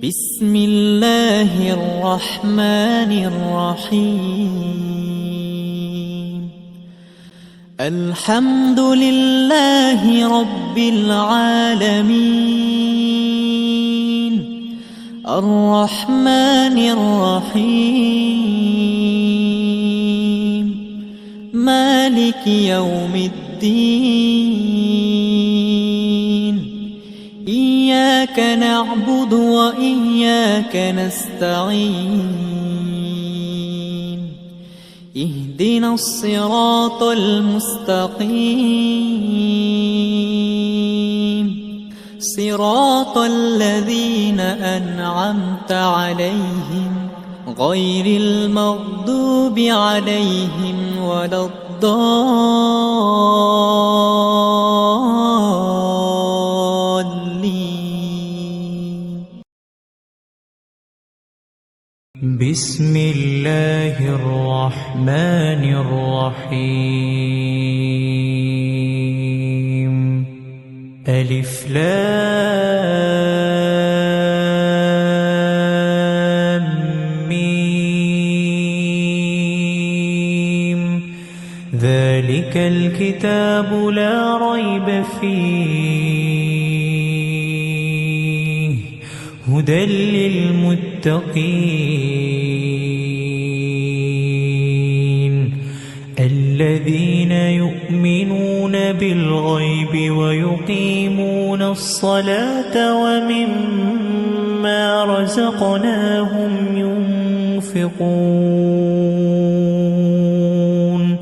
بسم الله الرحمن الرحيم. الحمد لله رب العالمين، الرحمن الرحيم، مالك يوم الدين. إياك نعبد وإياك نستعين. اهدنا الصراط المستقيم، صراط الذين أنعمت عليهم غير المغضوب عليهم ولا الضالين. بسم الله الرحمن الرحيم. ألف لام ميم. ذلك الكتاب لا ريب فيه هدى للمتقين الذين يؤمنون بالغيب ويقيمون الصلاة ومما رزقناهم ينفقون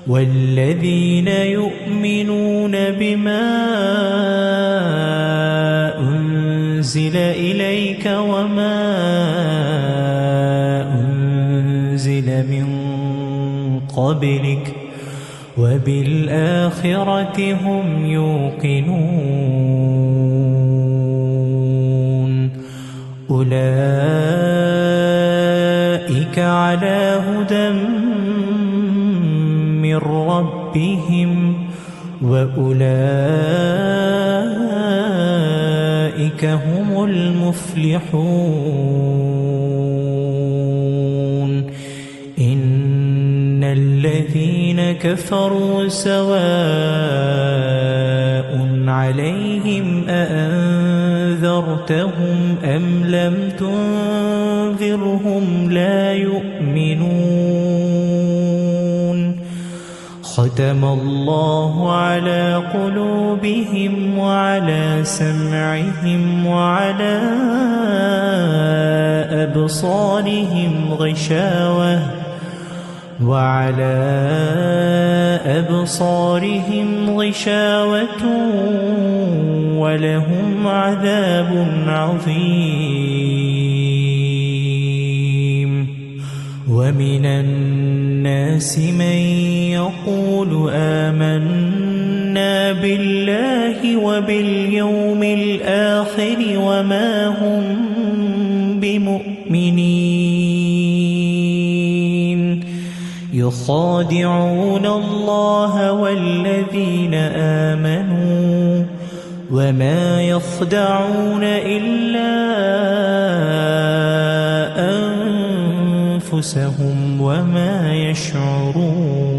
والذين يؤمنون بما أنزل إليك وما أنزل من قبلك وبالآخرة هم يوقنون أولئك على هدى من ربهم وأولئك هم المفلحون. إن الذين كفروا سواء عليهم أأنذرتهم أم لم تنذرهم لا يؤمنون. ختم الله على قلوبهم وعلى سمعهم وعلى أبصارهم غشاوة ولهم عذاب عظيم. ومن الناس من يقول آمنا بالله وباليوم الآخر وما هم بمؤمنين. يخادعون الله والذين آمنوا وما يخدعون إلا أنفسهم وما يشعرون.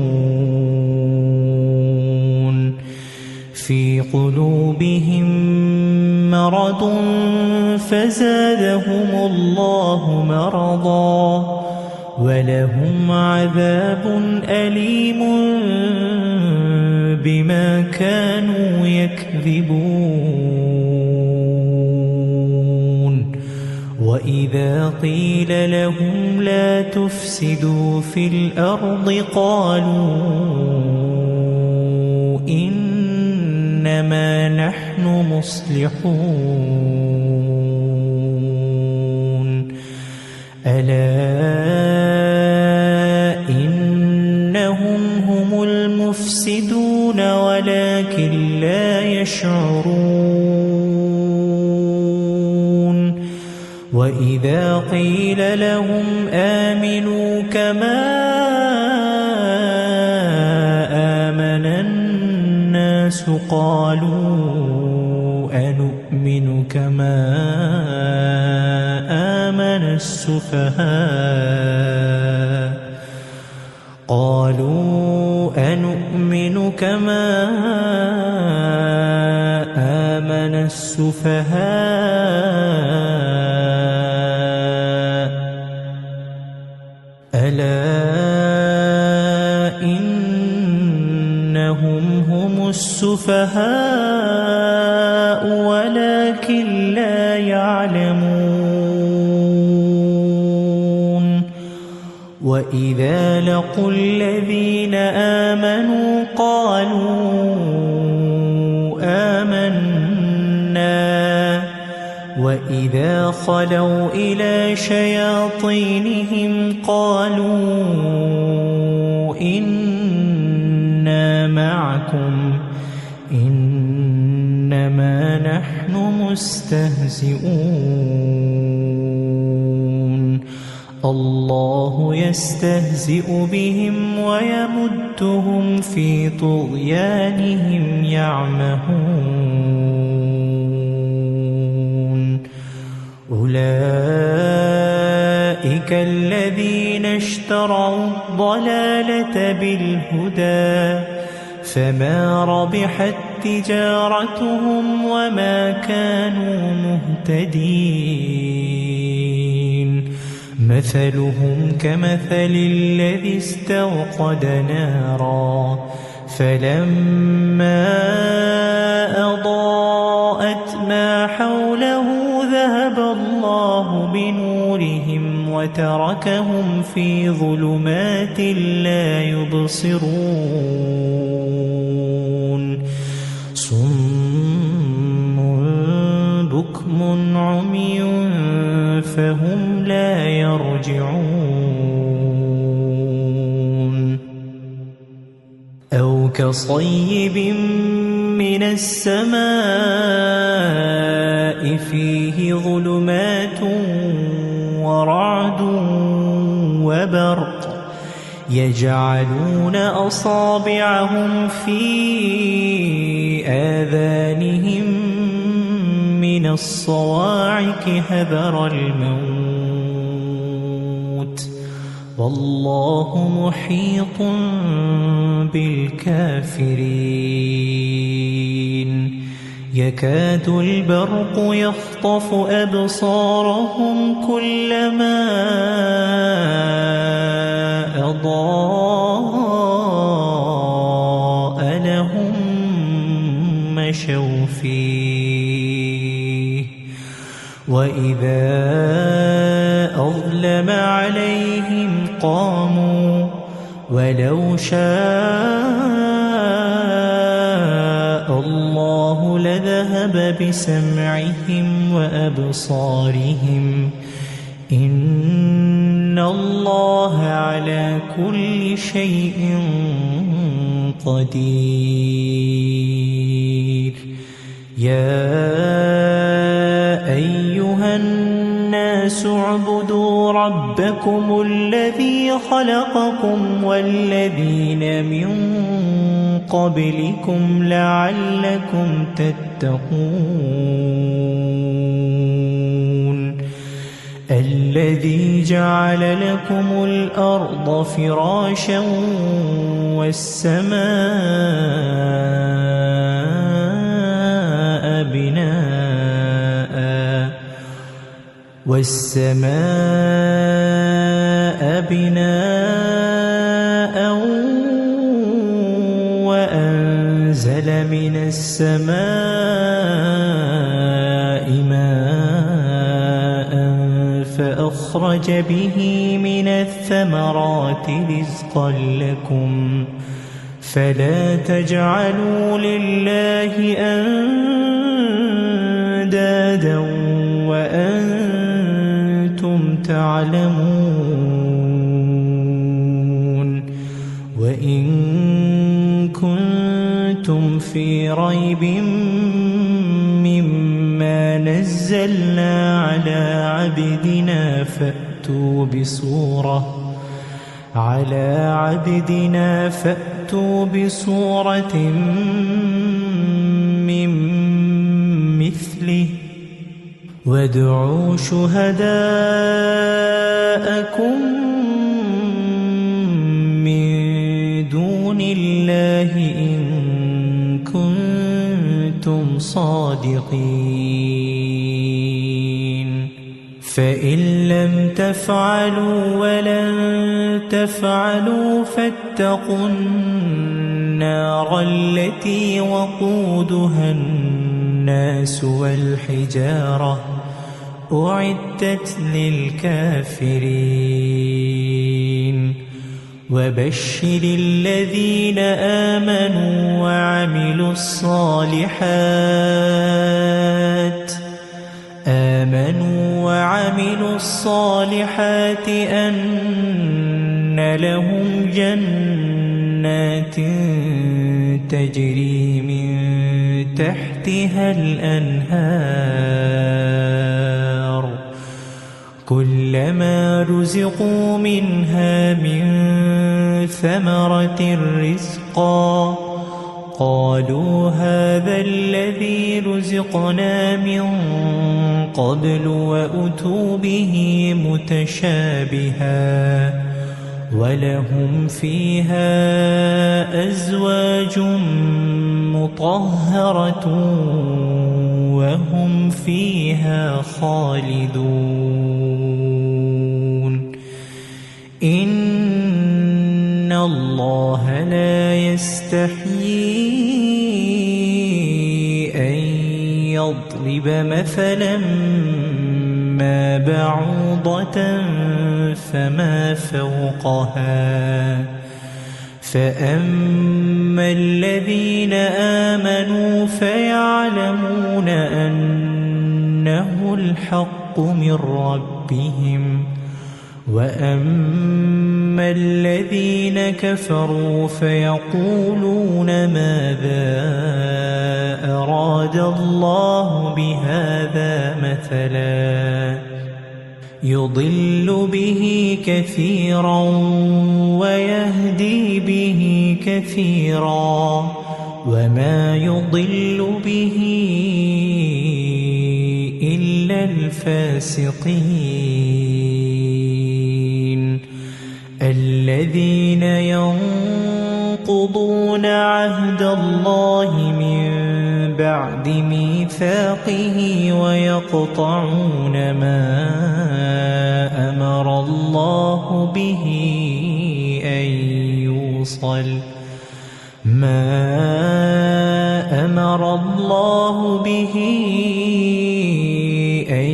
في قلوبهم مرض فزادهم الله مرضا ولهم عذاب أليم بما كانوا يكذبون. وإذا قيل لهم لا تفسدوا في الأرض قالوا إنما نحن مصلحون. ألا إنهم هم المفسدون ولكن لا يشعرون. وإذا قيل لهم آمنوا كما آمن الناس قالوا أنؤمن كما السفهاء قالوا أنؤمن كما آمن السفهاء ألا إنهم هم السفهاء ولكن لا يعلمون وإذا لقوا الذين آمنوا قالوا آمنا وإذا خلوا إلى شياطينهم قالوا إنا معكم إنما نحن مستهزئون الله يستهزئ بهم ويمدهم في طغيانهم يعمهون أولئك الذين اشتروا الضلالة بالهدى فما ربحت تجارتهم وما كانوا مهتدين مثلهم كمثل الذي استوقد نارا فلما أضاءت ما حوله ذهب الله بنورهم وتركهم في ظلمات لا يبصرون صم بكم عمي فهم لا يرجعون أو كصيب من السماء فيه ظلمات ورعد وبرق يجعلون أصابعهم في آذانهم من الصواعق حذر الموت والله محيط بالكافرين يكاد البرق يخطف أبصارهم كلما أضاء لهم مشوا فيه وإذا أظلم عليهم قاموا ولو شاء الله لذهب بسمعهم وأبصارهم إن الله على كل شيء قدير يا أيها الناس اعبدوا ربكم الذي خلقكم والذين من قبلكم لعلكم تتقون الذي جعل لكم الأرض فراشا والسماء بناء وأنزل من السماء ماء فأخرج به من الثمرات رزقا لكم فلا تجعلوا لله أندادا وأنتم تعلمون وإن كنتم في ريب مما نزلنا على عبدنا فأتوا بسورة من مثله وادعوا شهداءكم من دون الله إن كنتم صادقين فإن لم تفعلوا ولن تفعلوا فاتقوا النار التي وقودها الناس والحجارة أعدت للكافرين وبشر الذين آمنوا وعملوا الصالحات أن لهم جنات تجري من تحتها الأنهار كلما رزقوا منها من ثمرة رزقا قالوا هذا الذي رزقنا من قبل وأتوا به متشابها ولهم فيها أزواج مطهرة وهم فيها خالدون إن الله لا يستحيي أن يضرب مثلا ما بعوضة فما فوقها فأما الذين آمنوا فيعلمون أنه الحق من ربهم وأما الذين كفروا فيقولون ماذا أراد الله بهذا مثلا يضل به كثيرا ويهدي به كثيرا وما يضل به إلا الفاسقين الذين ينقضون عهد الله من بعد ميثاقه ويقطعون ما أمر الله به أن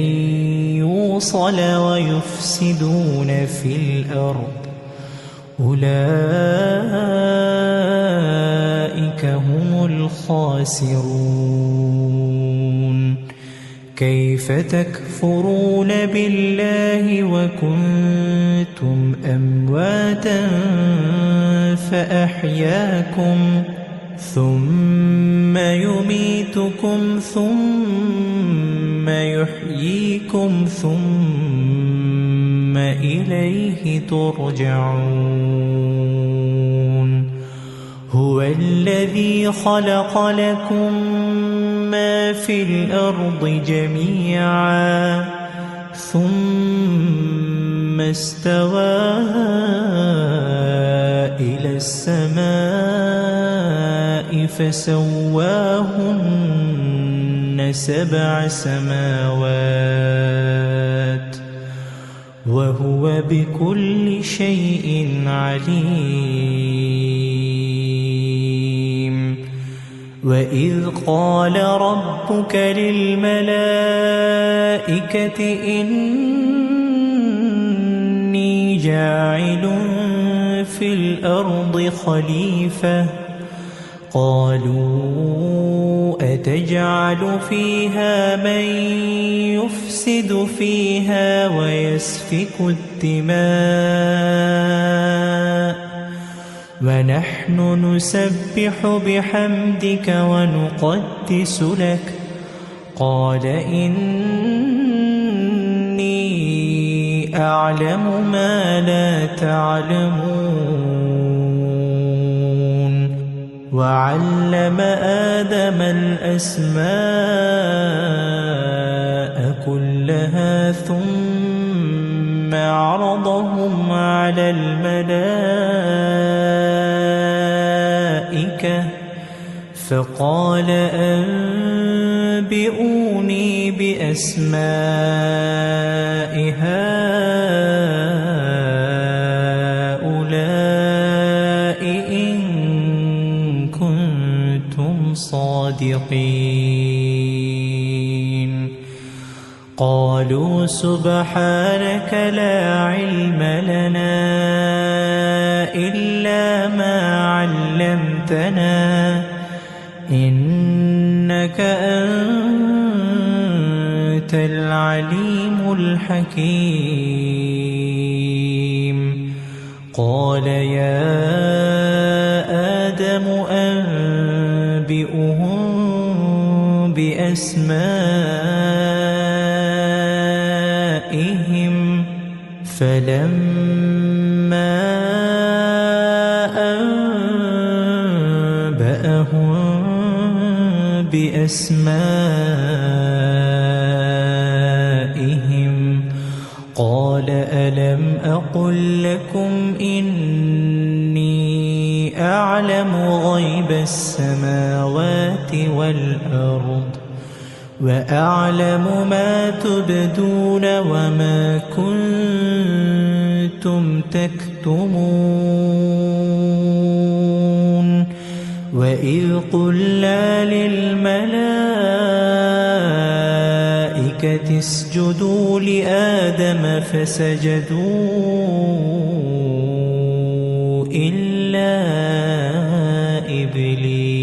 يوصل ويفسدون في الأرض أولئك هم الخاسرون كيف تكفرون بالله وكنتم أمواتا فأحياكم ثم يميتكم ثم يحييكم ثم إليه ترجعون هو الذي خلق لكم ما في الأرض جميعا ثم استوى إلى السماء فسواهن 7 سماوات وهو بكل شيء عليم وإذ قال ربك للملائكة إني جاعل في الأرض خليفة قالوا أتجعل فيها من يفسد فيها ويسفك الدماء ونحن نسبح بحمدك ونقدس لك قال إني أعلم ما لا تعلمون وعلم آدم الأسماء كلها لها ثم عرضهم على الملائكة فقال أنبئوني بأسماء هؤلاء إن كنتم صادقين قالوا سبحانك لا علم لنا إلا ما علمتنا إنك أنت العليم الحكيم قال يا آدم أنبئهم بأسمائهم فلما أنبأهم بأسمائهم قال ألم أقل لكم إني أعلم غيب السماوات والأرض وأعلم ما تبدون وما كنتم تكتمون وإذ قلنا للملائكة اسجدوا لآدم فسجدوا إلا إبليس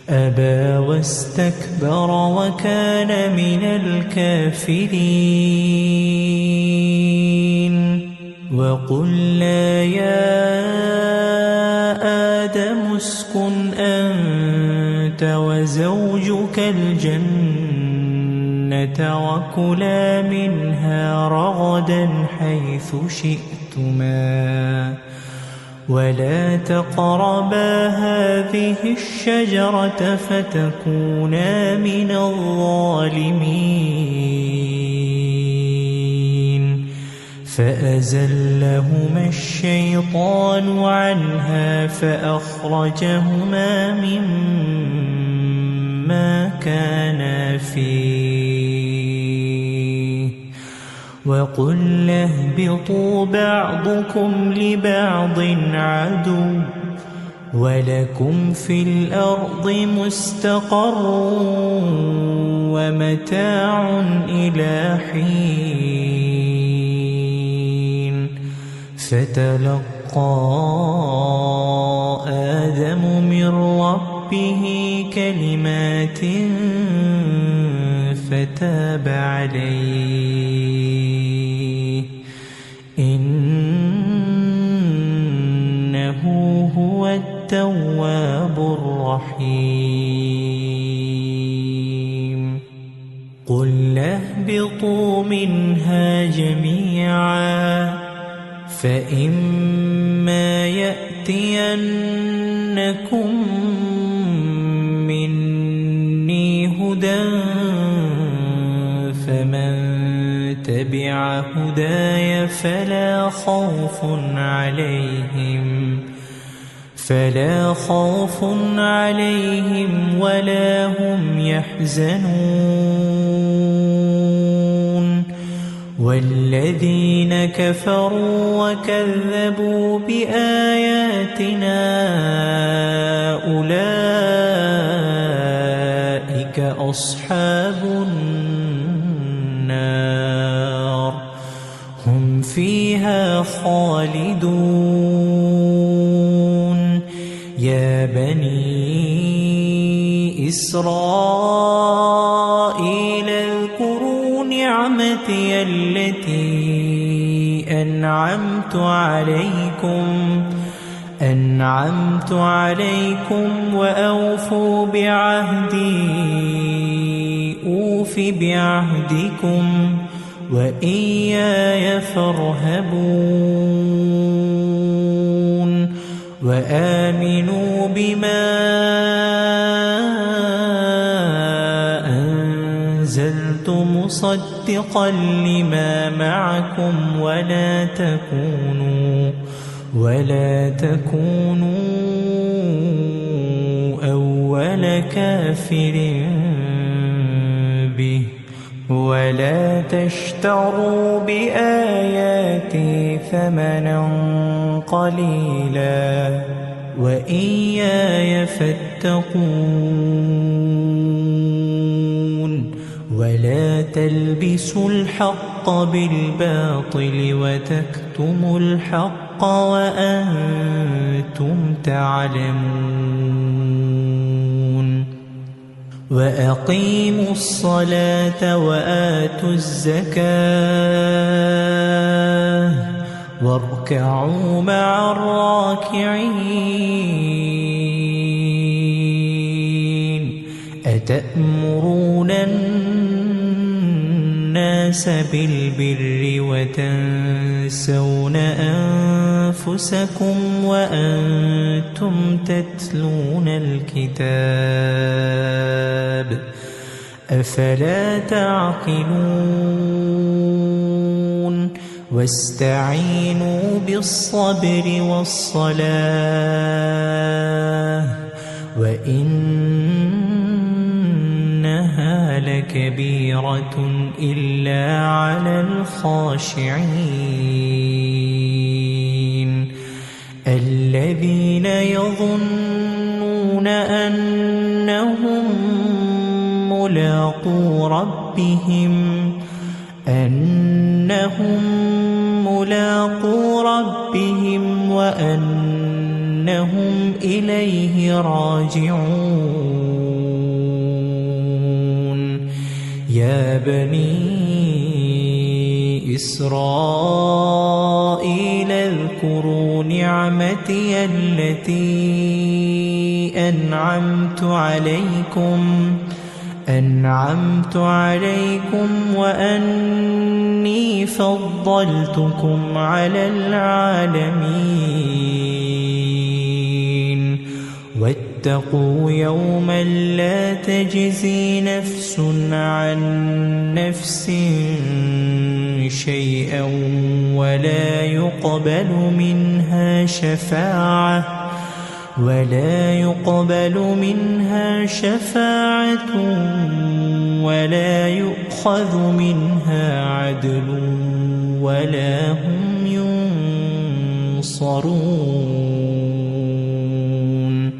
أبى واستكبر وكان من الكافرين وقلنا يا آدم اسكن أنت وزوجك الجنة وكلا منها رغدا حيث شئتما ولا تقربا هذه الشجرة فتكونا من الظالمين فأزلهما الشيطان عنها فأخرجهما مما كانا فيه وقلنا اهبطوا بعضكم لبعض عدو ولكم في الأرض مستقر ومتاع إلى حين فتلقى آدم من ربه كلمات فتاب عليه إنه هو التواب الرحيم قل اهبطوا منها جميعا فإما يأتينكم مني هدى فمن تبع هداي فلا خوف عليهم ولا هم يحزنون والذين كفروا وكذبوا بآياتنا أولئك أصحاب النار هم فيها خالدون يا بني إسرائيل اذكروا نعمتي التي أنعمت عليكم وأوفوا بعهدي أوف بعهدكم وإياي فارهبون وآمنوا بما نزلت مصدقا لما معكم ولا تكونوا أول كافر به ولا تشتروا بآياتي ثمنا قليلا وإياي فاتقون ولا تلبسوا الحق بالباطل وتكتموا الحق وأنتم تعلمون وأقيموا الصلاة وآتوا الزكاة واركعوا مع الراكعين أتأمرون الناس بالبر وتنسون أنفسكم وأنتم تتلون الكتاب أفلا تعقلون واستعينوا بالصبر والصلاة وإنها لكبيرة إلا على الخاشعين الذين يظنون أنهم ملاقو ربهم وأنهم إليه راجعون يا بني إسرائيل اذكروا نعمتي التي أنعمت عليكم وأني فضلتكم على العالمين واتقوا يوما لا تجزي نفس عن نفس شيئا ولا يقبل منها شفاعة ولا يؤخذ منها عدل ولا هم ينصرون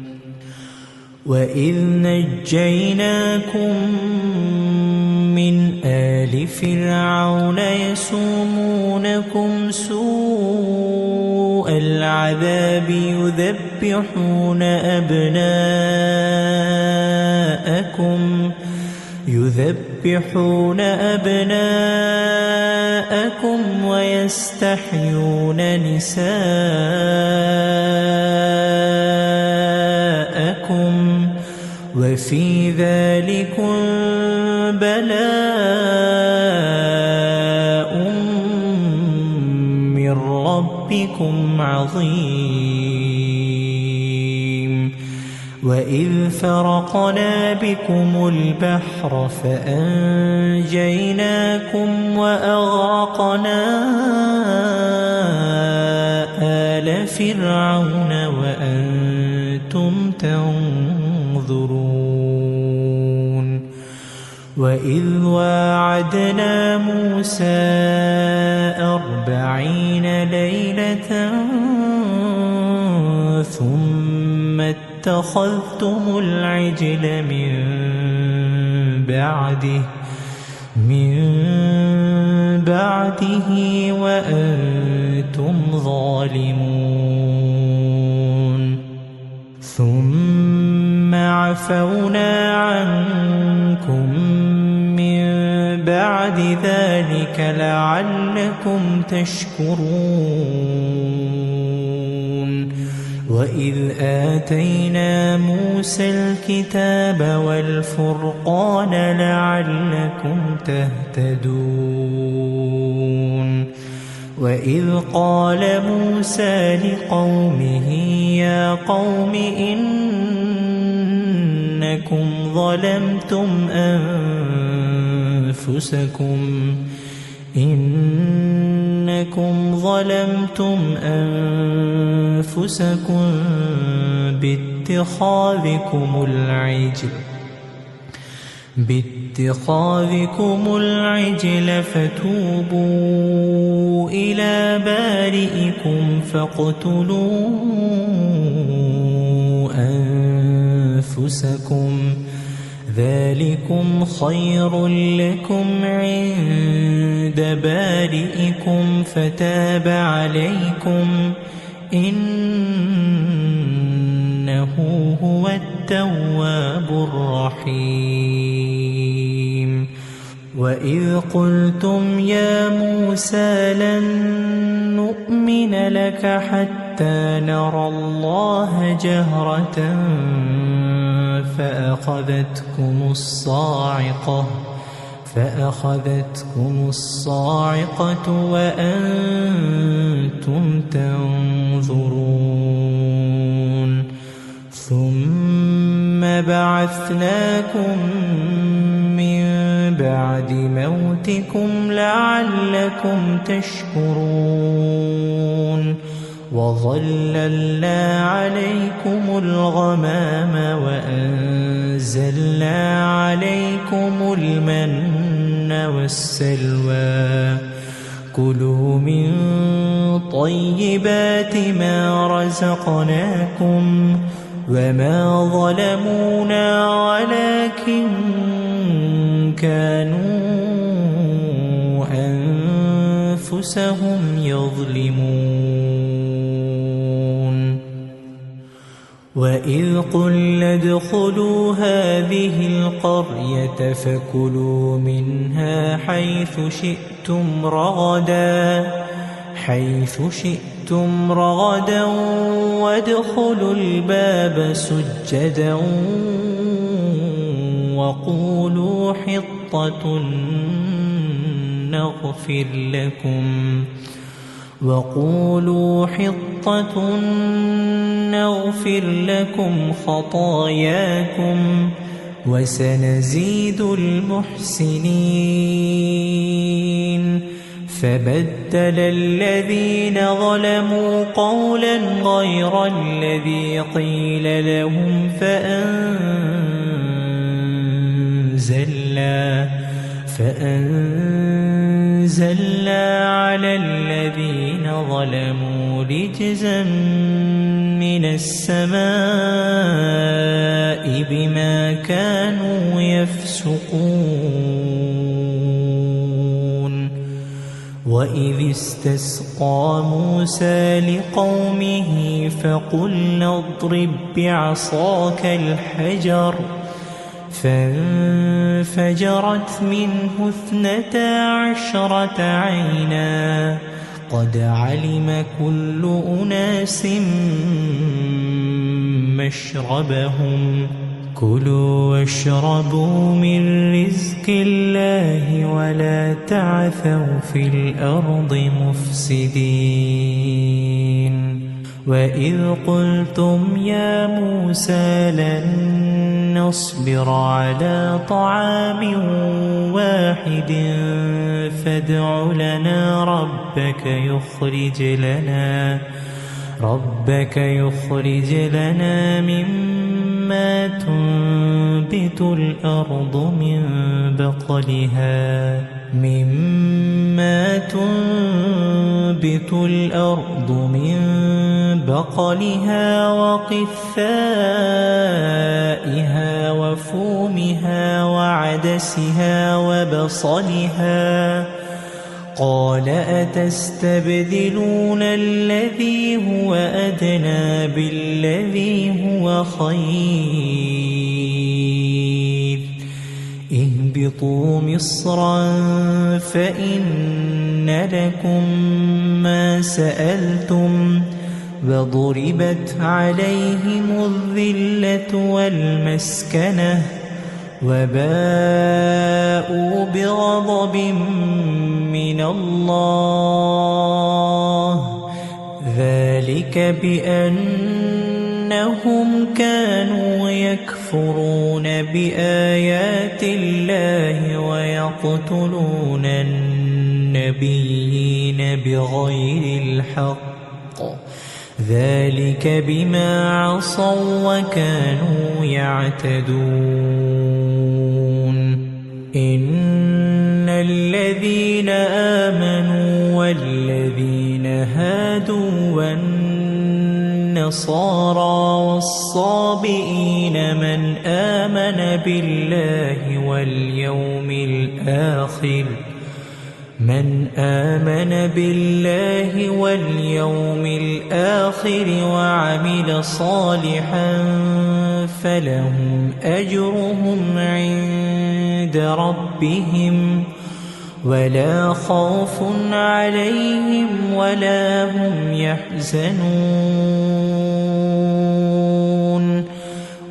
وإذ نجيناكم من آل فرعون يسومونكم سوء العذاب يذبحون أبناءكم ويستحيون نساءكم وفي ذلكم بلاء من ربكم عظيم وإذ فرقنا بكم البحر فأنجيناكم وأغرقنا آل فرعون وأنتم تنظرون وإذ واعدنا موسى 40 ليلة ثم اتخذتم العجل من بعده وأنتم ظالمون ثم عفونا عنكم من بعد ذلك لعلكم تشكرون وإذ آتينا موسى الكتاب والفرقان لعلكم تهتدون وإذ قال موسى لقومه يا قوم إنكم ظلمتم إنكم ظلمتم أنفسكم باتخاذكم العجل فتوبوا إلى بارئكم فاقتلوا أنفسكم ذلكم خير لكم عند بارئكم فتاب عليكم إنه هو التواب الرحيم. وإذ قلتم يا موسى لن نؤمن لك حتى نرى الله جهرة فأخذتكم الصاعقة وأنتم تنظرون ثم بعثناكم من بعد موتكم لعلكم تشكرون وظللنا عليكم الغمام وأنزلنا عليكم المن والسلوى كلوا من طيبات ما رزقناكم وما ظلمونا ولكن كانوا أنفسهم يظلمون. وإذ قلنا ادخلوا هذه القرية فكلوا منها حيث شئتم رغدا وادخلوا الباب سجدا وقولوا حطة نغفر لكم خطاياكم وسنزيد المحسنين. فبدل الذينظلموا قولا غير الذي قيل لهم فأنزلنا على الذين ظلموا رجزا من السماء بما كانوا يفسقون. وإذ استسقى موسى لقومه فقلنا اضرب بعصاك الحجر فانفجرت منه 12 عينا قد علم كل أناس مشربهم كلوا واشربوا من رزق الله ولا تعثوا في الأرض مفسدين. وإذ قلتم يا موسى لن نصبر على طعام واحد فادع لنا ربك يخرج لنا مما تنبت الأرض من بقلها وقثائها وفومها وعدسها وبصلها قال أتستبدلون الذي هو أدنى بالذي هو خير اهبطوا مصرا فإن لكم ما سألتم وضربت عليهم الذلة والمسكنة وباءوا بغضب من الله ذلك بأنهم كانوا يكفرون يكفرون بآيات الله ويقتلون النبيين بغير الحق ذلك بما عصوا وكانوا يعتدون إن الذين آمنوا والذين هادوا والنصارى والصابئين من آمن بالله واليوم الآخر وعمل صالحا فلهم أجرهم عند ربهم ولا خوف عليهم ولا هم يحزنون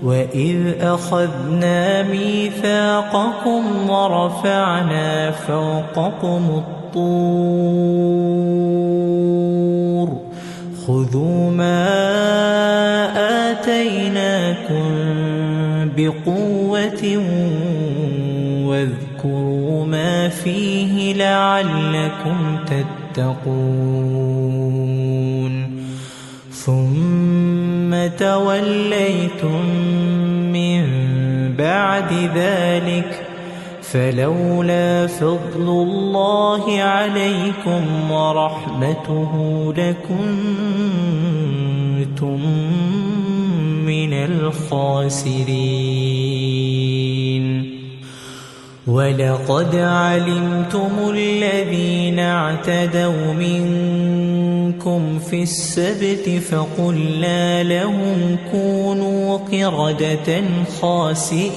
وإذ أخذنا ميثاقكم ورفعنا فوقكم الطور خذوا ما آتيناكم بقوة واذكروا ما فيه لعلكم تتقون ثم توليتم من بعد ذلك فلولا فضل الله عليكم ورحمته لكنتم من الخاسرين ولقد علمتم الذين اعتدوا منكم في السبت فقلنا لهم كونوا قردة خاسئين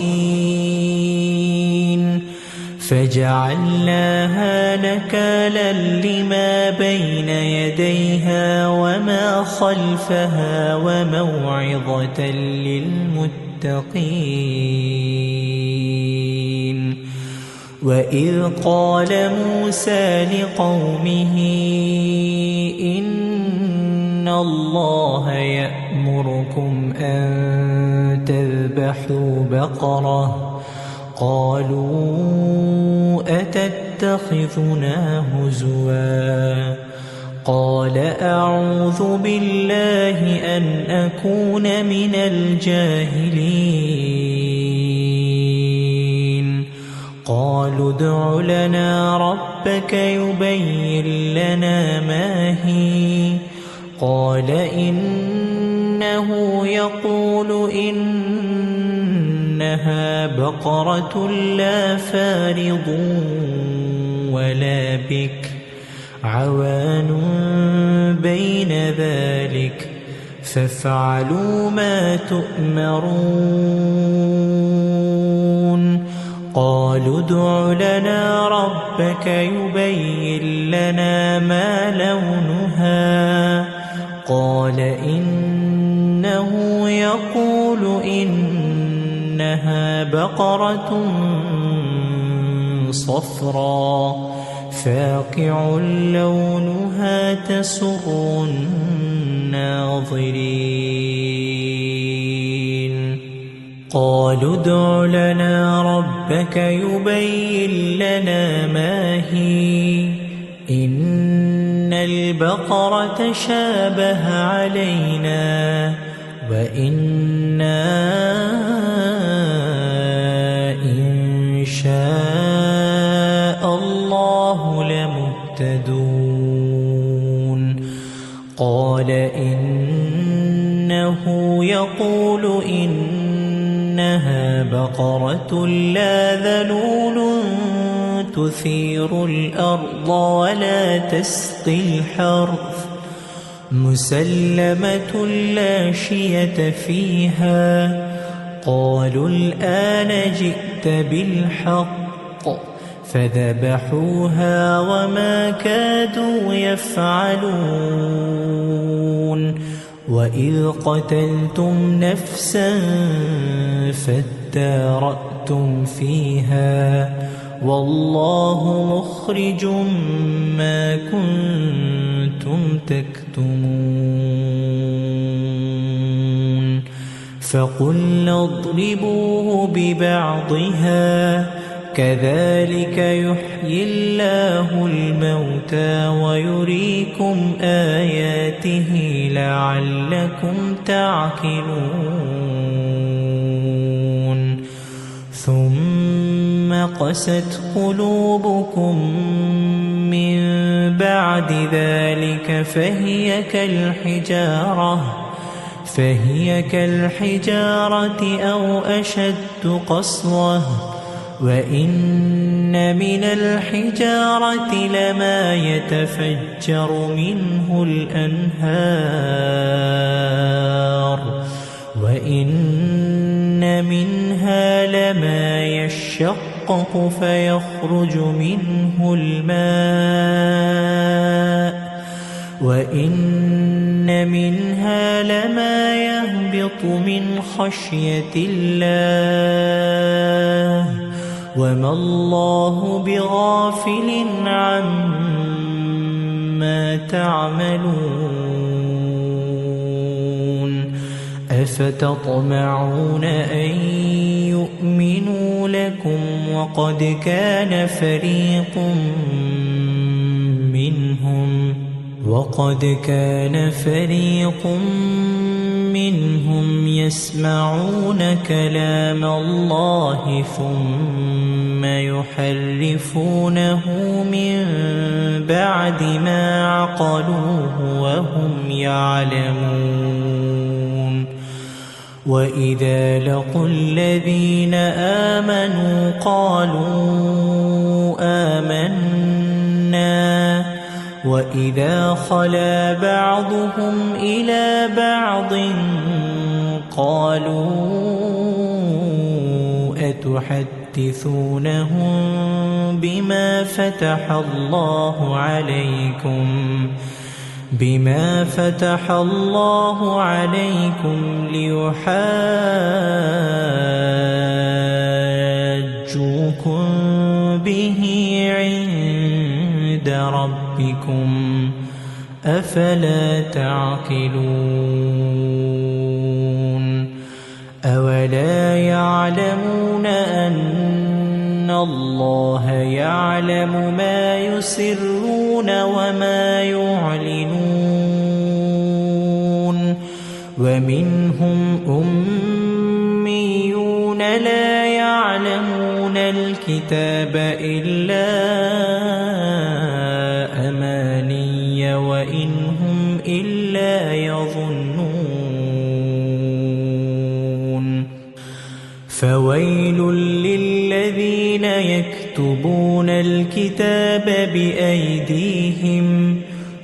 فجعلناها نكالا لما بين يديها وما خلفها وموعظة للمتقين وإذ قال موسى لقومه إن الله يأمركم أن تذبحوا بقرة قالوا أتتخذنا هزوا قال أعوذ بالله أن أكون من الجاهلين قالوا ادع لنا ربك يبين لنا ما هي قال إنه يقول إنها بقرة لا فارض ولا بكر عوان بين ذلك فافعلوا ما تؤمرون قالوا ادع لنا ربك يبين لنا ما لونها قال إنه يقول إنها بقرة صفراء فاقع لونها تسر الناظرين قالوا ادع لنا ربك يبين لنا ما هي إن البقرة شابه علينا وإنا إن شاء الله لمهتدون قال إنه يقول إنها بقرة لا ذلول تثير الأرض ولا تسقي الحرث مسلمة لا شية فيها قالوا الآن جئت بالحق فذبحوها وما كادوا يفعلون وإذ قتلتم نفسا فادارأتم فيها والله مخرج ما كنتم تكتمون فقلنا اضربوه ببعضها كذلك يحيي الله الموتى ويريكم آياته لعلكم تعقلون ثم قست قلوبكم من بعد ذلك فهي كالحجارة أو أشد قسوة وإن من الحجارة لما يتفجر منه الأنهار وإن منها لما يشقق فيخرج منه الماء وإن منها لما يهبط من خشية الله وما الله بغافل عما تعملون أفتطمعون أن يؤمنوا لكم وقد كان فريق منهم يسمعون كلام الله ثم يحرفونه من بعد ما عقلوه وهم يعلمون وإذا لقوا الذين آمنوا قالوا آمنا وإذا خلا بعضهم إلى بعض قالوا أتحدثونهم بما فتح الله عليكم ليحاجوكم به عند ربكم أفلا تعقلون أولا يعلمون أن الله يعلم ما يسرون وما يعلنون ومنهم أميون لا يعلمون الكتاب إلا أماني وإن هم إلا يظنون فويل للذين يكتبون الكتاب بأيديهم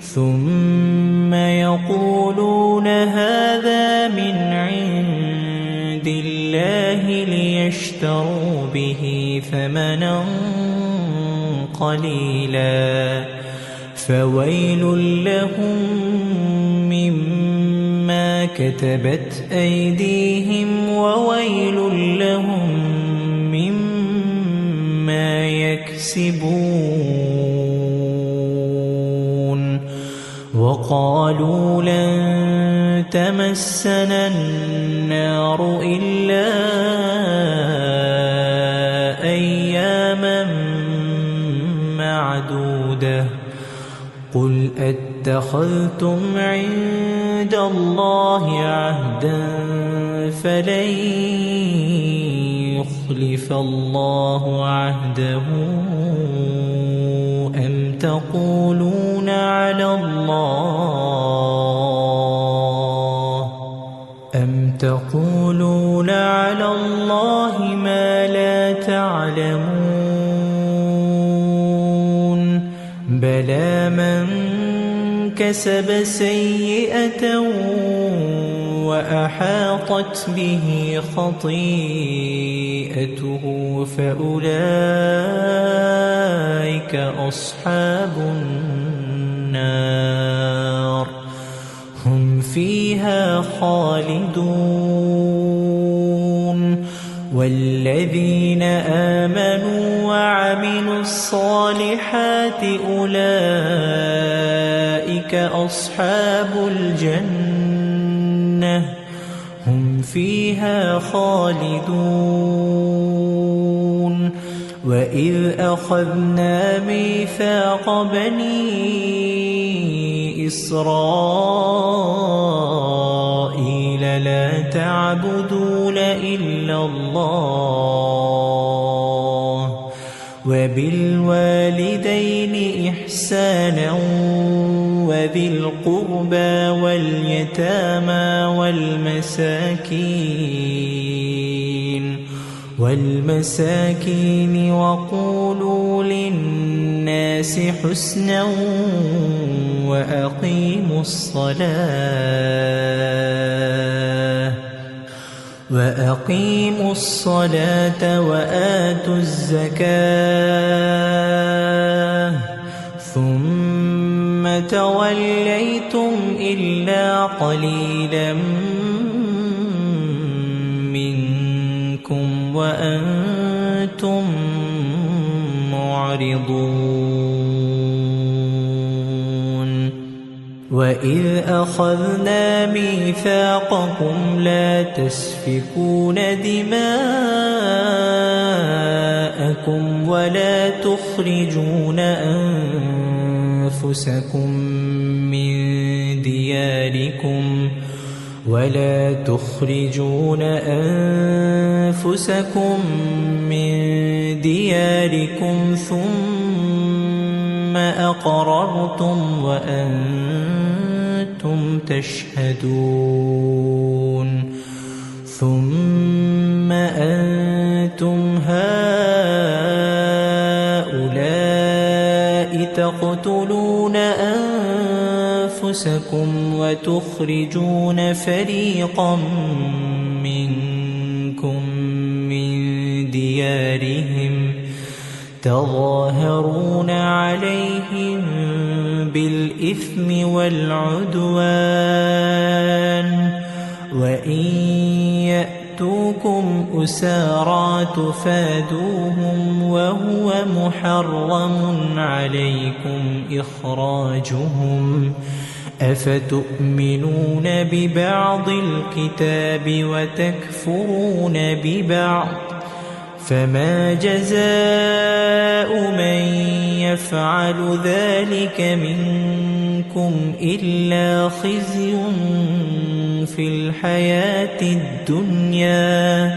ثم يقولون هذا من عند الله ليشتروا به ثمنا قليلا فويل لهم مما كتبت أيديهم وويل لهم مما يكسبون وقالوا لن تمسنا النار إلا أياما معدودة قل أتخذتم عند الله عهدا فلن يخلف الله عهده أم تقولون على الله ما لا تعلمون بلى من كسب سيئة وأحاطت به خطيئته فأولئك أصحاب النار هم فيها خالدون والذين آمنوا وعملوا الصالحات أولئك أصحاب الجنة هم فيها خالدون وإذ أخذنا ميثاق بني إسرائيل لا تعبدون إلا الله وبالوالدين إحسانا وذي القربى واليتامى والمساكين وقولوا للناس حسنا وأقيموا الصلاة وآتوا الزكاة ثم توليتم إلا قليلا منكم وأنتم معرضون وإذ أخذنا ميثاقكم لا تسفكون دماءكم ولا تخرجون أنفسكم من دياركم ثم أقررتم وأنتم تشهدون ثم أنتم هؤلاء تقتلون أنفسكم وتخرجون فريقا منكم من ديارهم تظاهرون عليهم بالإثم والعدوان وإن يأتوكم أسارى تفادوهم وهو محرم عليكم إخراجهم أفتؤمنون ببعض الكتاب وتكفرون ببعض فما جزاء من يفعل ذلك منكم إلا خزي في الحياة الدنيا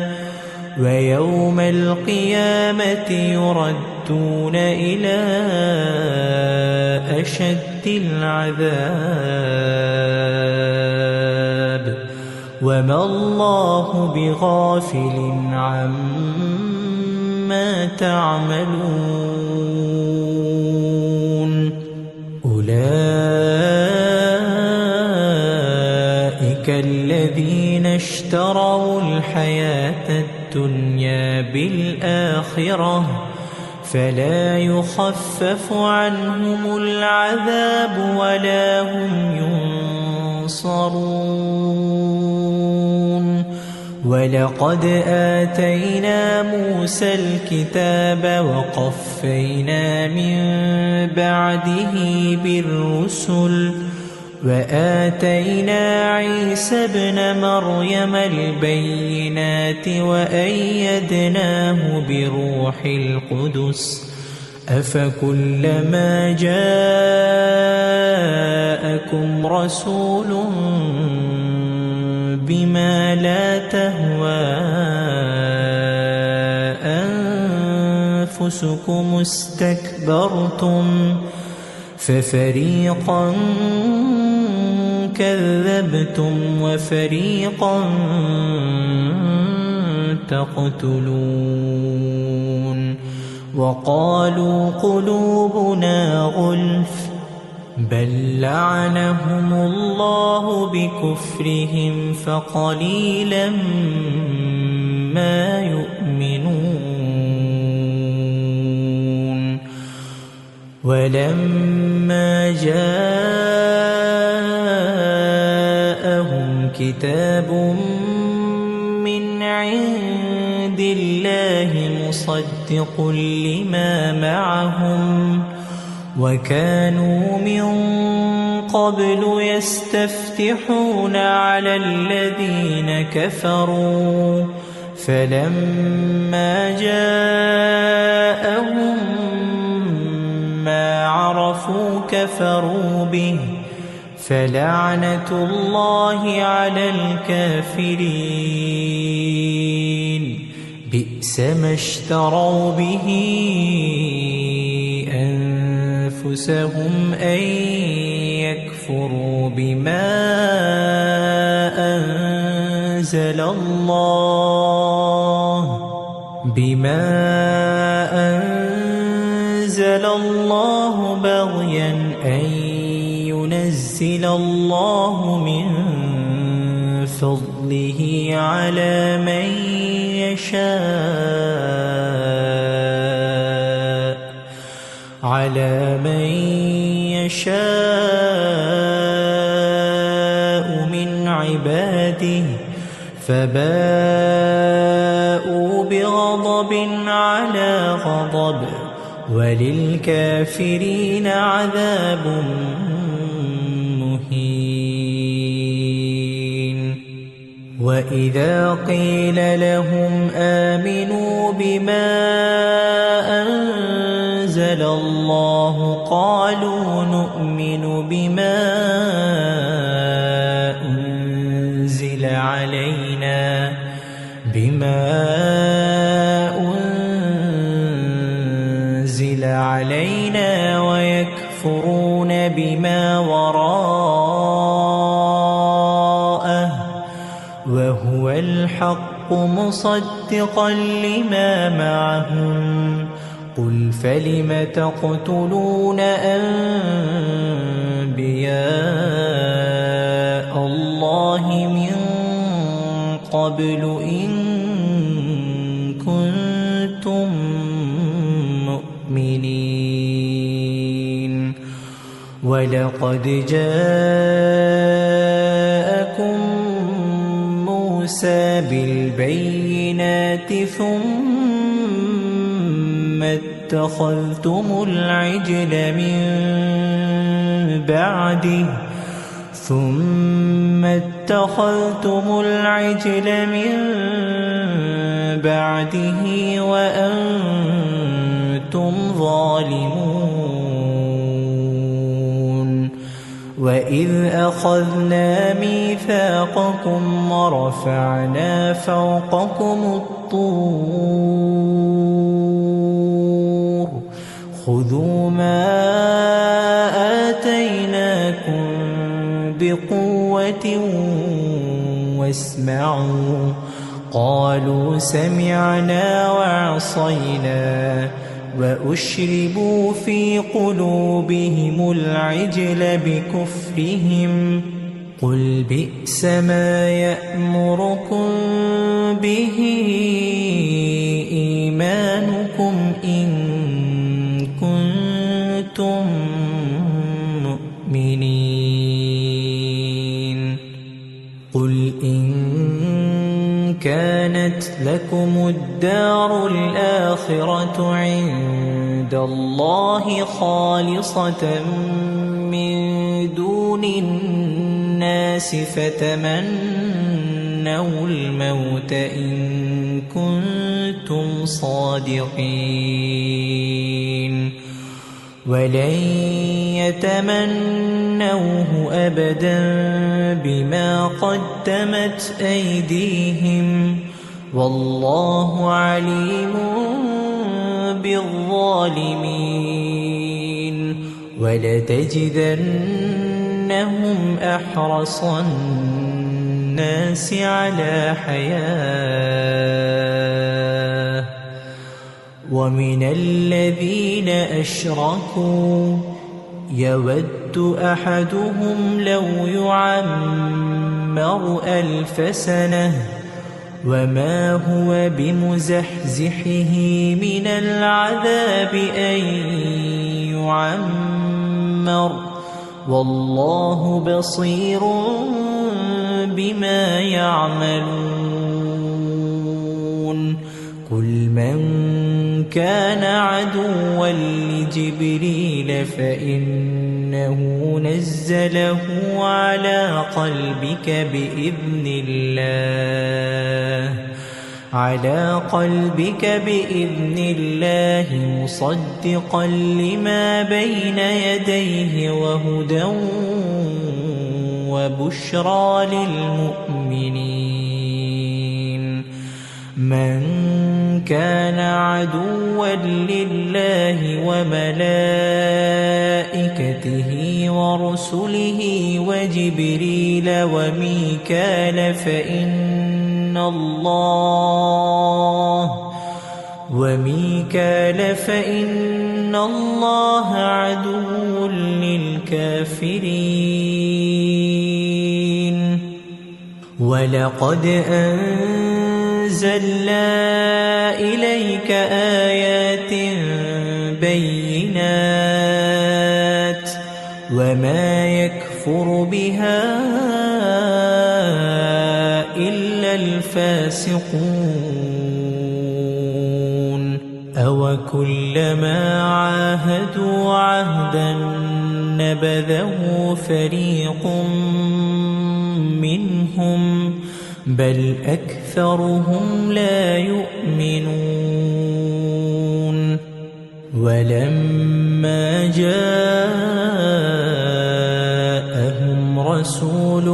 ويوم القيامة يردون إلى أشد العذاب وما الله بغافل عما تعملون أولئك الذين اشتروا الحياة الدنيا بالآخرة فلا يخفف عنهم العذاب ولا هم ينصرون ولقد آتينا موسى الكتاب وقفينا من بعده بالرسل وآتينا عيسى ابن مريم البينات وأيدناه بروح القدس أفكلما جاءكم رسول بما لا تهوى أنفسكم استكبرتم ففريقا كذبتم وفريقا تقتلون وقالوا قلوبنا غلف بل لعنهم الله بكفرهم فقليلا ما يؤمنون ولما جاءهم كتاب من عند الله مصدق لما معهم وكانوا من قبل يستفتحون على الذين كفروا فلما جاءهم ما عرفوا كفروا به فلعنة الله على الكافرين بئس ما اشتروا به أنفسهم أن يكفروا بما أنزل الله بغيا أن ينزل الله من فضله على من يشاء من عباده فباءوا بغضب على غضب وللكافرين عذاب مهين وإذا قيل لهم آمنوا بما أنزل الله قالوا نؤمن بما أنزل علينا ويكفرون بما وراءه وهو الحق مصدقا لما معهم قل فلم تقتلون أنبياء الله من قبل إن كنتم مؤمنين ولقد جاءكم موسى بالبينات ثم اتخذتم العجل من بعده وأنتم ظالمون وإذ أخذنا ميثاقكم ورفعنا فوقكم الطور خذوا ما آتيناكم بقوة واسمعوا قالوا سمعنا وعصينا وأشربوا في قلوبهم العجل بكفرهم قل بئس ما يأمركم به إيمانكم إن كنتم مؤمنين قل إن كانت لكم الدار الآخرة عند الله خالصة من دون الناس فتمنوا الموت إن كنتم صادقين ولن يتمنوه أبدا بما قدمت أيديهم والله عليم بالظالمين ولتجدنهم أحرص الناس على حياة ومن الذين أشركوا يود أحدهم لو يعمر 1000 سنة وما هو بمزحزحه من العذاب أن يعمر والله بصير بما يعملون قل من كان عدوا لجبريل فإنه نزله على قلبك بإذن الله مصدقا لما بين يديه وهدى وبشرى للمؤمنين من كان عدوا لله وملائكته ورسله وجبريل وميكال فإن الله عدو للكافرين ولقد أنزلنا إليك آيات بينات وما يكفر بها إلا الفاسقون أوكلما عاهدوا عهدا نبذه فريق منهم بل أكثرهم لا يؤمنون ولما جاءهم رسول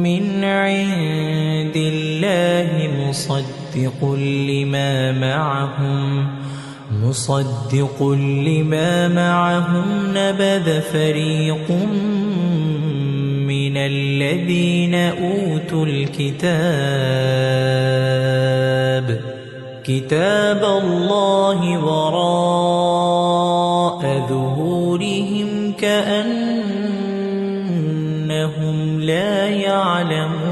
من عند الله مصدق لما معهم نبذ فريق من الذين أوتوا كتاب الله وراء ظهورهم كأنهم لا يعلمون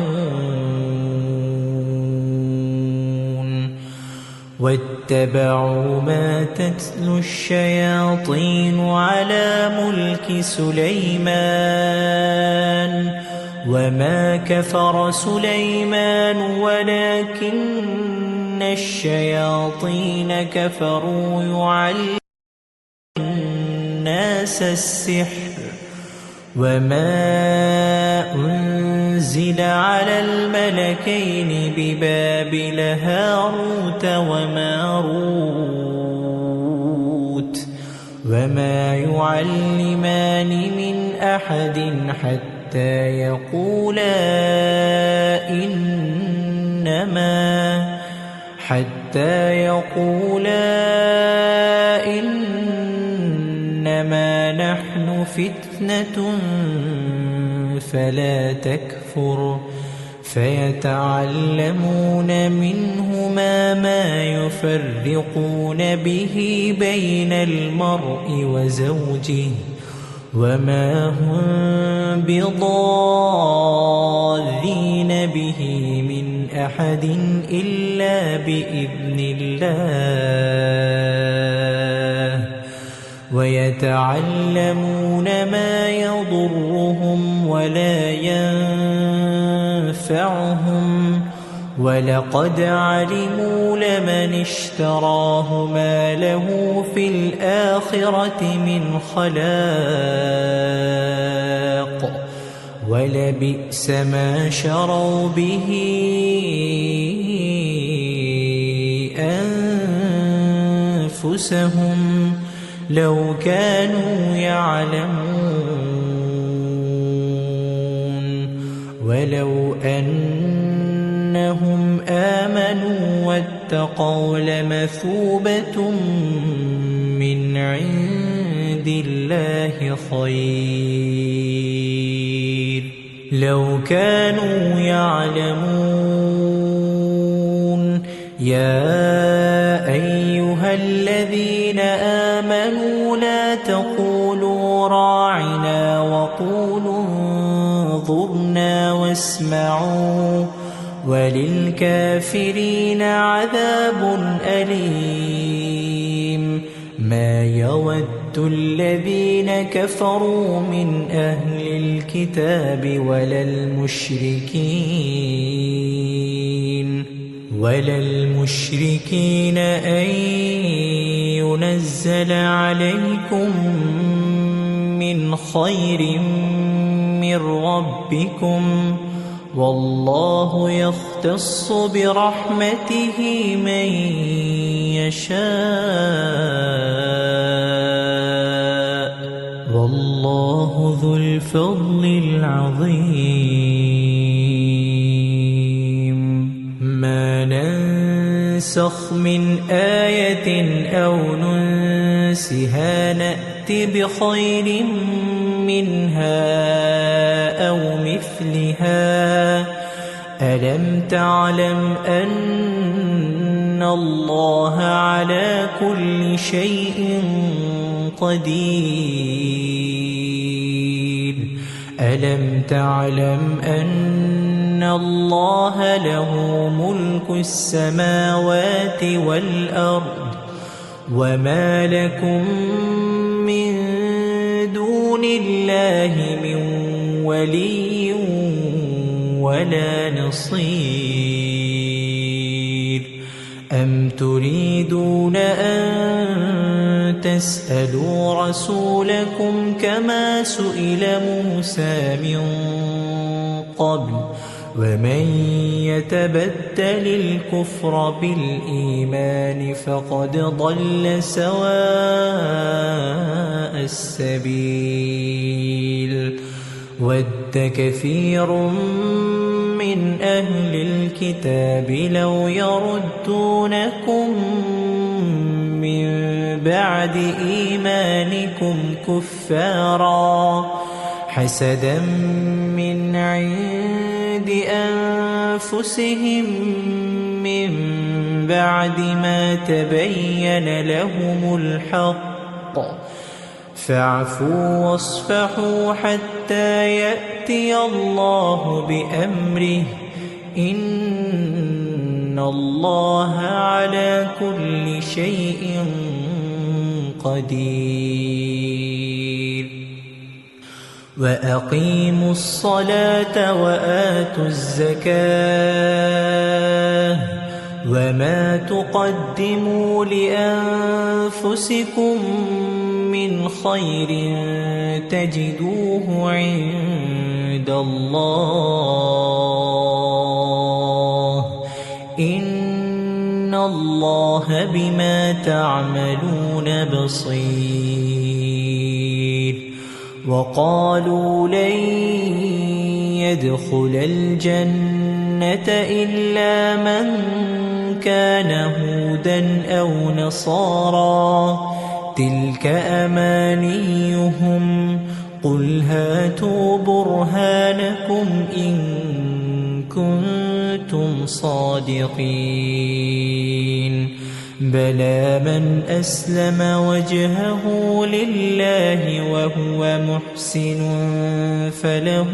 واتبعوا ما تتلو الشياطين على ملك سليمان وما كفر سليمان ولكن الشياطين كفروا يعلمون الناس السحر وما أنزل على الملكين ببابل هاروت وماروت وما يعلمان من أحد حتى يقولا إنما نحن فتنة فلا تكفر فيتعلمون منهما ما يفرقون به بين المرء وزوجه وما هم بضارين به من أحد إلا بإذن الله ويتعلمون ما يضرهم ولا ينفعهم ولقد علموا لمن اشتراه ما له في الآخرة من خلاق ولبئس ما شروا به أنفسهم لو كانوا يعلمون ولو أنهم آمنوا واتقوا لمثوبة من عند الله خير لو كانوا يعلمون يا أيها الذين آمنوا لا تقولوا راعنا وقولوا انظرنا واسمعوا وللكافرين عذاب أليم ما يود الذين كفروا من أهل الكتاب ولا المشركين ولا المشركين أن ينزل عليكم من خير من ربكم والله يختص برحمته من يشاء والله ذو الفضل العظيم ما ننسخ من آية أو ننسها نأت بخير منها أو مثلها ألم تعلم أن الله على كل شيء قدير ألم تعلم أن الله له ملك السماوات والأرض وما لكم من دون الله من ولي ولا نصير أم تريدون أن تسألوا رسولكم كما سئل موسى من قبل ومن يتبدل الكفر بالإيمان فقد ضل سواء السبيل ود كثير من أهل الكتاب لو يردونكم من بعد إيمانكم كفارا حسدا من عند أنفسهم من بعد ما تبين لهم الحق فاعفوا واصفحوا حتى يأتي الله بأمره إن الله على كل شيء قدير وأقيموا الصلاة وآتوا الزكاة وما تقدموا لأنفسكم من خير تجدوه عند الله إن الله بما تعملون بصير وقالوا لن يدخل الجنة إلا من كان هودا أو نصارى تلك أمانيهم قل هاتوا برهانكم إن كنتم صادقين بلى من أسلم وجهه لله وهو محسن فله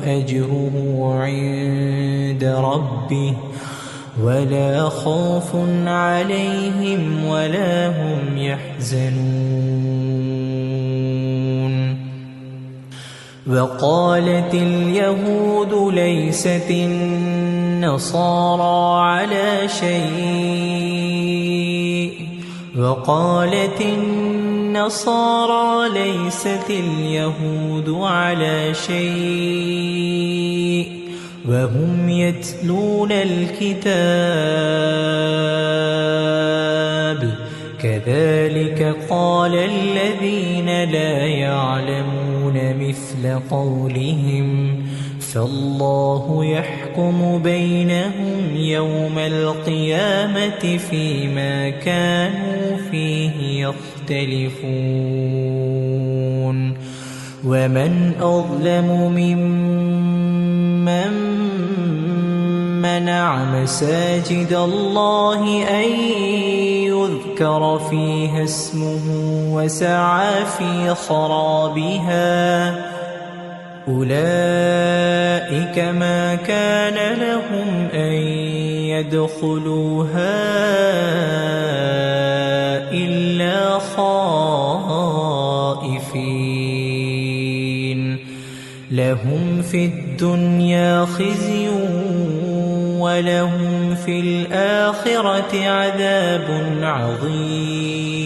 أجره عند ربه ولا خوف عليهم ولا هم يحزنون وقالت اليهود ليست النصارى على شيء وقالت النصارى ليست اليهود على شيء وهم يتلون الكتاب كذلك قال الذين لا يعلمون مثل قولهم فالله يحكم بينهم يوم القيامة فيما كانوا فيه يختلفون ومن أظلم ممن منع مساجد الله أن يذكر فيها اسمه وسعى في خرابها أولئك ما كان لهم أن يدخلوها إلا خائفين لهم في الدنيا خزي ولهم في الآخرة عذاب عظيم.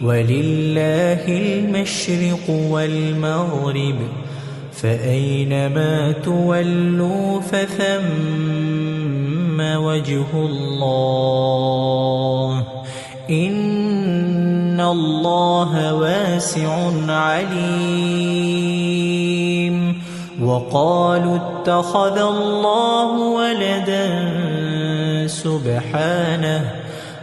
ولله المشرق والمغرب فأينما تولوا فثم وجه الله إن الله واسع عليم. وقالوا اتخذ الله ولدا سبحانه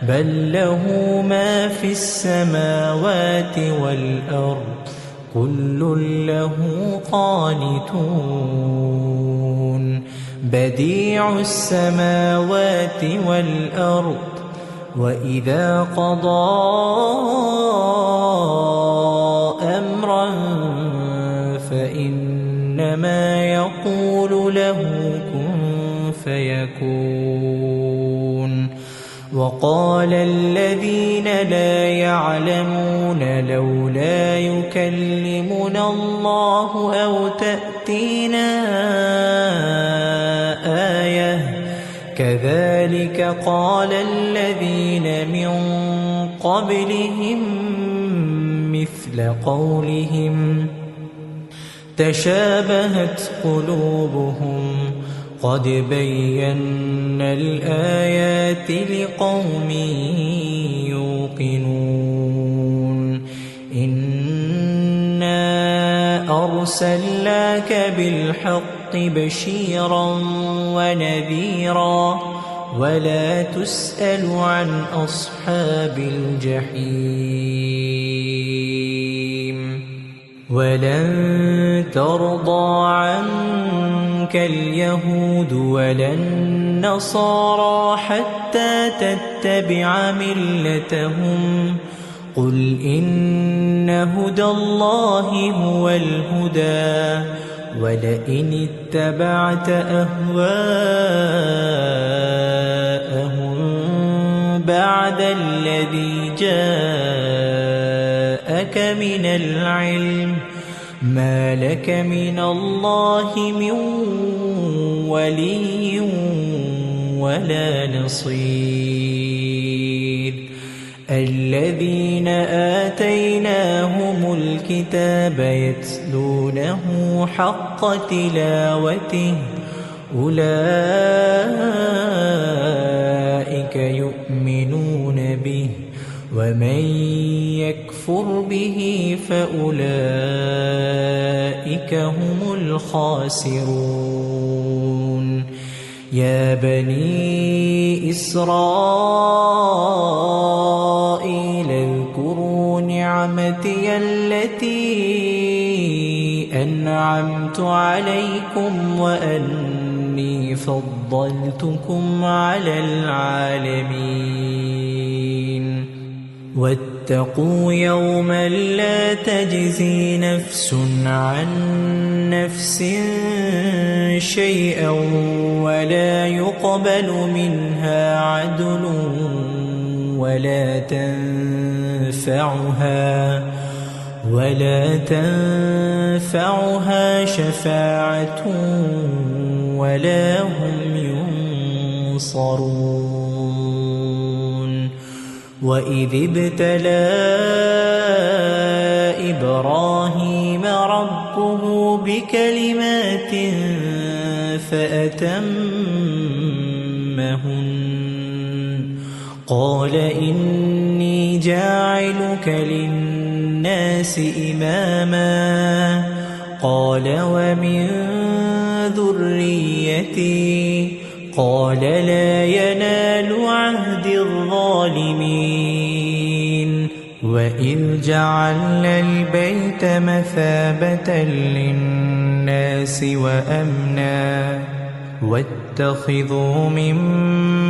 بل له ما في السماوات والأرض كل له قانتون. بديع السماوات والأرض وإذا قضى أمرا فإنما يقول له كن فيكون. وقال الذين لا يعلمون لولا يكلمنا الله أو تأتينا آية كذلك قال الذين من قبلهم مثل قولهم تشابهت قلوبهم قد بينا الآيات لقوم يوقنون. إنا أرسلناك بالحق بشيرا ونذيرا ولا تسأل عن أصحاب الجحيم. ولن ترضى عنك اليهود ولا النصارى حتى تتبع ملتهم قل إن هدى الله هو الهدى ولئن اتبعت أهواءهم بعد الذي جاءك من العلم ما لك من الله من ولي ولا نصير. الذين آتيناهم الكتاب يتلونه حق تلاوته أولئك يؤمنون به ومن يكفر به فأولئك هم الخاسرون. يا بني إسرائيل اذكروا نعمتي التي أنعمت عليكم وأني فضلتكم على العالمين. واتقوا يوما لا تجزي نفس عن نفس شيئا ولا يقبل منها عدل ولا تنفعها شفاعة ولا هم ينصرون. وإذ ابتلى إبراهيم ربه بكلمات فأتمهن قال إني جاعلك للناس إماما قال ومن ذريتي قال لا ينال عهد الظالمين. وإذ جعلنا البيت مثابة للناس وأمنا واتخذوا من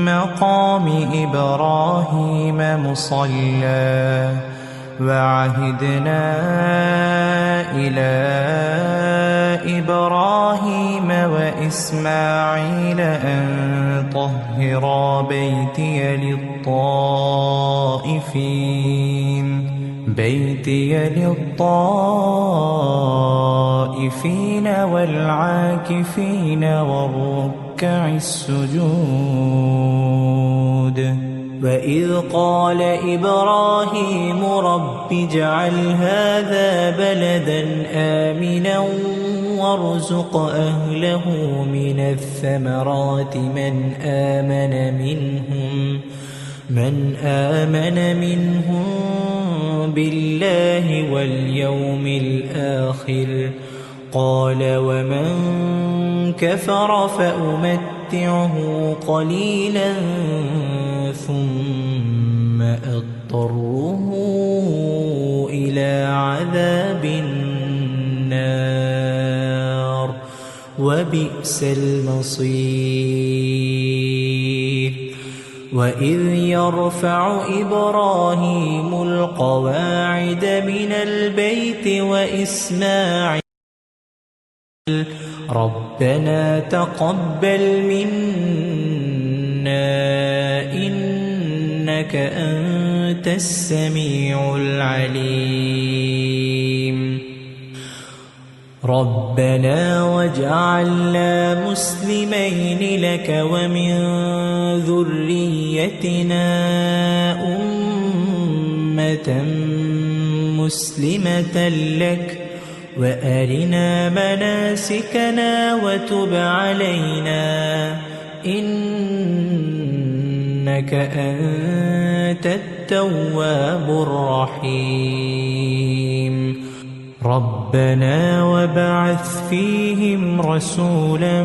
مقام إبراهيم مصلى وعهدنا إلى إبراهيم وإسماعيل أن طهرا بيتي للطائفين والعاكفين والركع ركع السجود. وإذ قال إبراهيم رب اجعل هذا بلدا آمنا وارزق أهله من الثمرات من آمن منهم بالله واليوم الآخر. قال ومن كفر فأمتعه قليلا ثم أضطره إلى عذاب النار وبئس المصير. وإذ يرفع إبراهيم القواعد من البيت وإسماعيل ربنا تقبل منا إنك أنت السميع العليم. ربنا واجعلنا مسلمين لك ومن ذريتنا أمة مسلمة لك وأرنا مناسكنا وتب علينا إنك أنت التواب الرحيم. ربنا وابعث فيهم رسولا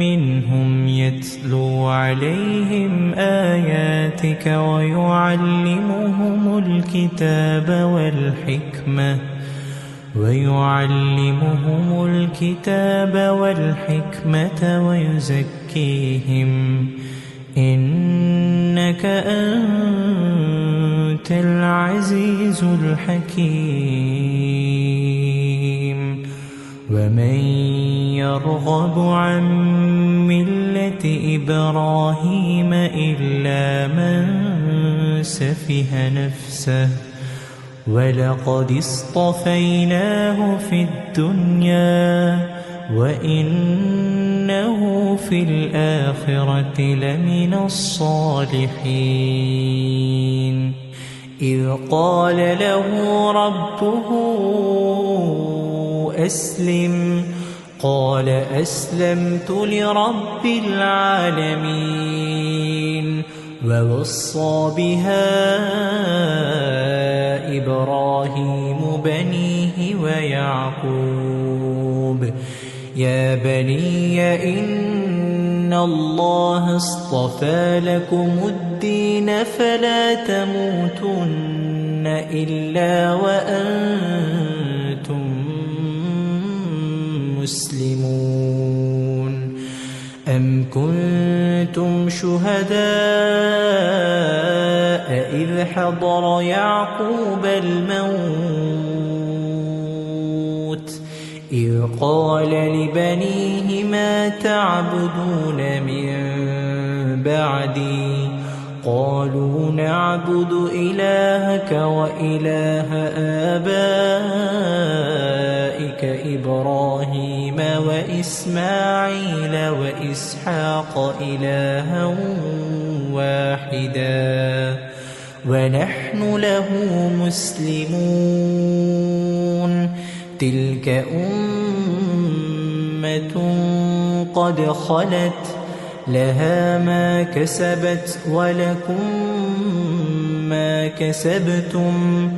منهم يتلو عليهم آياتك ويعلمهم الكتاب والحكمة ويزكيهم إنك أنت العزيز الحكيم. ومن يرغب عن ملة إبراهيم إلا من سفه نفسه ولقد اصطفيناه في الدنيا وإنه في الآخرة لمن الصالحين. إذ قال له ربه أسلم قال أسلمت لرب العالمين. ووصى بها إبراهيم بنيه ويعقوب يا بني إن الله اصطفى لكم الدين فلا تموتن إلا وأنتم مسلمون. أم كنتم شهداء إذ حضر يعقوب الموت إذ قال لبنيه ما تعبدون من بعدي قالوا نعبد إلهك وإله آبائك إبراهيم وإسماعيل وإسحاق إلها واحدا ونحن له مسلمون. تلك أمة قد خلت لها ما كسبت ولكم ما كسبتم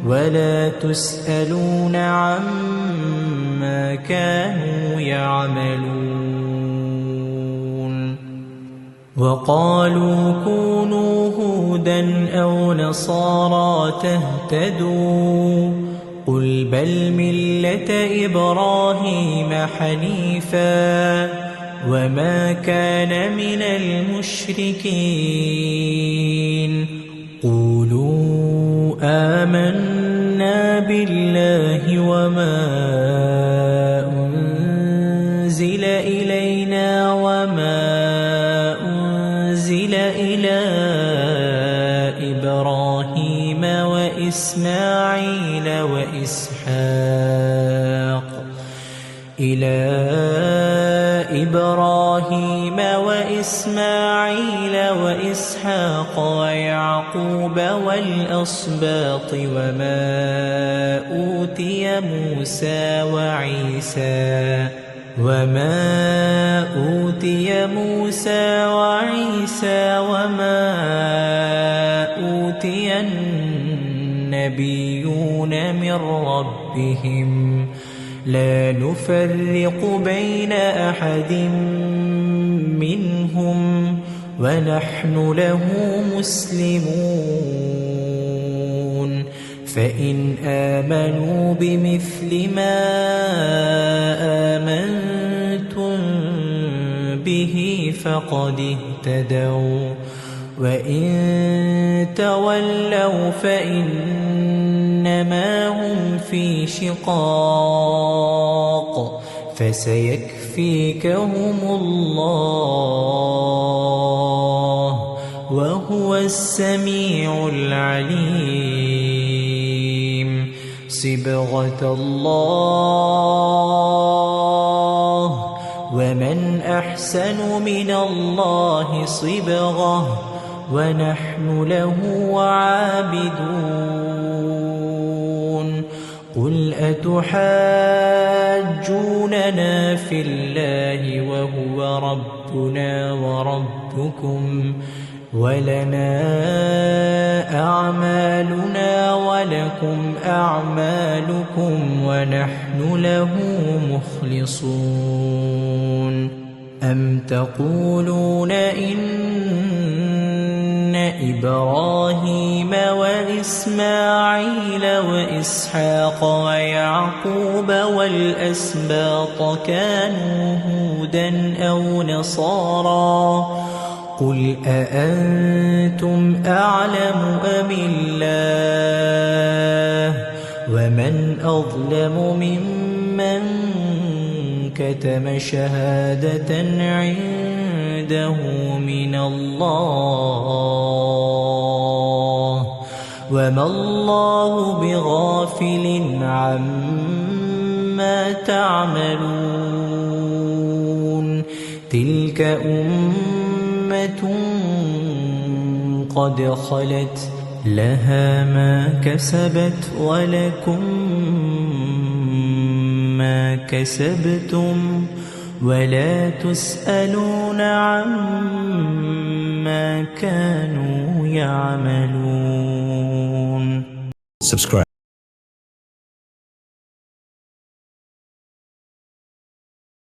ولا تسألون عما كانوا يعملون. وقالوا كونوا هودا أو نصارى تهتدوا قل بل ملة إبراهيم حنيفا وما كان من المشركين. قولوا آمنا بالله وما أنزل إلينا وما أنزل إلى إبراهيم وإسماعيل وإسحاق إلى إبراهيم وإسماعيل وإسحاق ويعقوب والأسباط وما أوتي موسى وعيسى وما أوتي النبيون من ربهم لا نفرق بين أحد منهم ونحن له مسلمون فإن آمنوا بمثل ما آمنتم به فقد اهتدوا وإن تولوا فإنما هم في شقاق فسيكفيكهم الله وهو السميع العليم صبغة الله ومن أحسن من الله صبغة ونحن له عابدون قل أتحاجوننا في الله وهو ربنا وربكم ولنا أعمالنا ولكم أعمالكم ونحن له مخلصون أم تقولون إن إبراهيم وإسماعيل وإسحاق ويعقوب والأسباط كانوا هودا أو نصارى قل أأنتم أعلم أم الله ومن أظلم ممن كتم شهادة عنده من الله وما الله بغافل عما تعملون تلك أمة قد خلت لها ما كسبت ولكم ما كسبتم ولا تسألون عما كانوا يعملون. Subscribe.